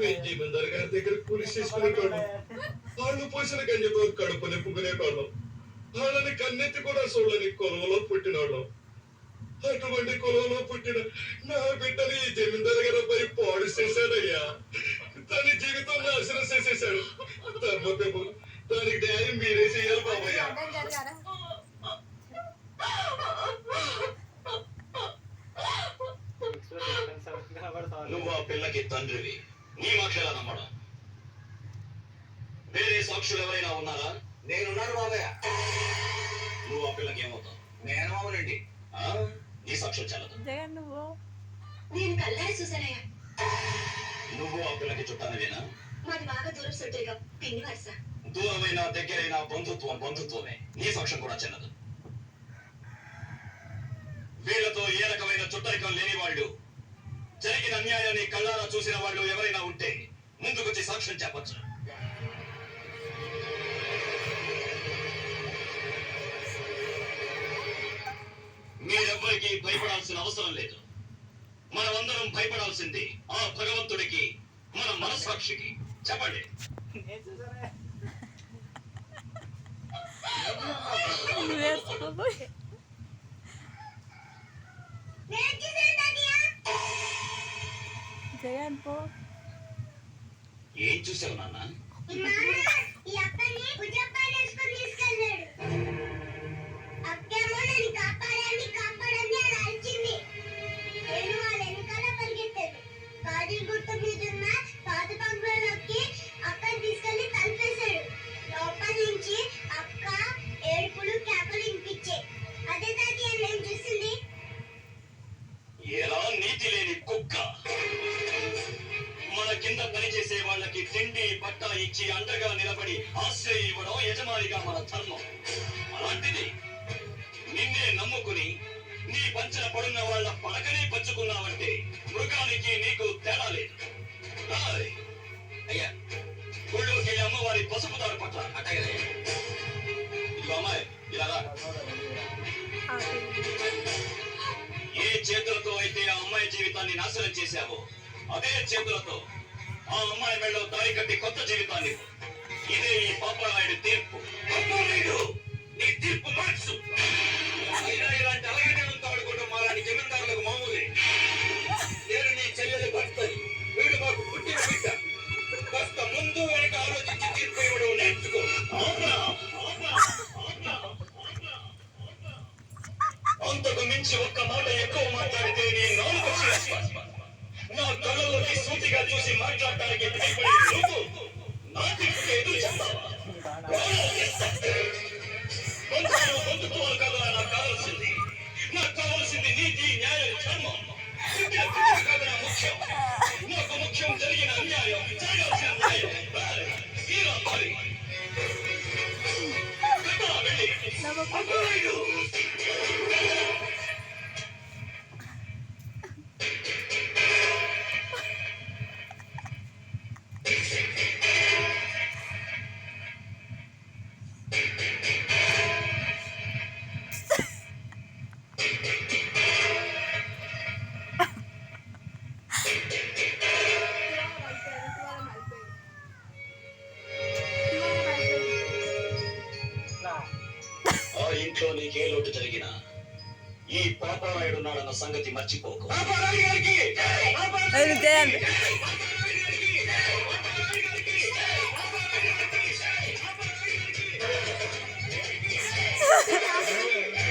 జమీందారు గారి దగ్గర కూలి చేసుకునేటోళ్ళం. వాళ్ళు పోసిన గంజతో కడుపు నింపుకునేటోళ్ళం. వాళ్ళని కన్నెత్తి కూడా చూడని కొలంలో పుట్టినోళ్ళం. అటువంటి కులంలో పుట్టిన నా బిడ్డని ఈ జమీందారు గారు అబ్బాయి పాడు చేశాడయ్యా. తన జీవితం నాశనం చేసేశాడు. ధర్మప్రభు, దానికి న్యాయం మీరే చేయాలి బాబయ్య. నువ్వు ఆ పిల్లకి తండ్రివి, నీ మాటలా నమ్మడం. వేరే సాక్షులు ఎవరైనా ఉన్నారా? నేనున్నాను బాబయ్య. నువ్వు ఆ పిల్లకి ఏమవుతావు? నేను అవునండి. నీ సాక్ష్యం చెల్లదు. నేను కల్లారి చూసానయ్యా. నువ్వు ఆ పిల్లకి చుట్టానివేనా? మాది బాగా దూరం సొట్టుగా పిన్ని వరుస. దూరమైన దగ్గరైన బంధుత్వం బంధుత్వమే. నీ సాక్ష్యం కూడా చెల్లదు. వీళ్లతో ఏ రకమైన చుట్టరికం లేని వాళ్ళు, జరిగిన అన్యాయాన్ని కళ్ళారా చూసిన వాళ్ళు ఎవరైనా ఉంటే ముందుకొచ్చి సాక్ష్యం చెప్పచ్చు. మీరెవ్వరికి భయపడాల్సిన అవసరం లేదు. మనమందరం భయపడాల్సింది ఆ భగవంతుడికి, మన మనస్సాక్షికి. చెప్పండి. ఏం చూసావు నాన్న? ఎలా నీతి లేని కుక్క! మన కింద పనిచేసే వాళ్ళకి తిండి బట్ట ఇచ్చి అండగా నిలబడి ఆశ్రయ ఇవ్వడం యజమానిగా మన ధర్మం. అలాంటిది నిన్నే నమ్ముకుని నీ పంచన పడున్న వాళ్ళ పడకనే పంచుకున్నావంటే మృగానికి నీకు తేడా లేదు. అయ్యా, ఊళ్ళోకి అమ్మవారి పసుపు దారు పట్ల అట్టగే. ఇదిగో అమ్మాయి, ఇలా రా. ఏ చేతులతో అయితే ఆ అమ్మాయి జీవితాన్ని నాశనం చేశావో అదే చేతులతో ఆ అమ్మాయి మెడలో తాళి కట్టి కొత్త జీవితాన్ని ఇవ్వు. ఇదే ఈ పాపనాయుడు తీర్పు. నీ తీర్పు మార్చు. ఇలాంటి అలాగే ఉంటాడు మాలాంటి జమీందారులకు మామూలే. నేను నీ చెల్లెలు భర్తని, వీడు మాకు పుట్టిన బిడ్డ. కాస్త ముందు వెనక ఆలోచించి తీర్పు ఇవ్వడం నేర్చుకో. అంతకు మించి ఒక్క మాట ఎక్కువ మాట్లాడితే నీ నాలుగు చేస్తా. నా కళ్ళలోకి సూటిగా చూసి మాట్లాడటానికి భయపడే నువ్వు నా తీర్పుకి ఎదురు చెప్తావా? బంధుత్వాలు కాదు నాకు కావాల్సింది. నాకు కావాల్సింది నీతి, న్యాయం, ధర్మం. కాదు నా ముఖ్యం. నాకు ముఖ్యం జరిగిన అన్యాయం, జరగాల్సిన న్యాయం. తీరా మరి వెళ్ళి ఇంట్లో నీకే లోటు జరిగినా ఈ పాపారాయుడున్నాడన్న సంగతి మర్చిపోకు.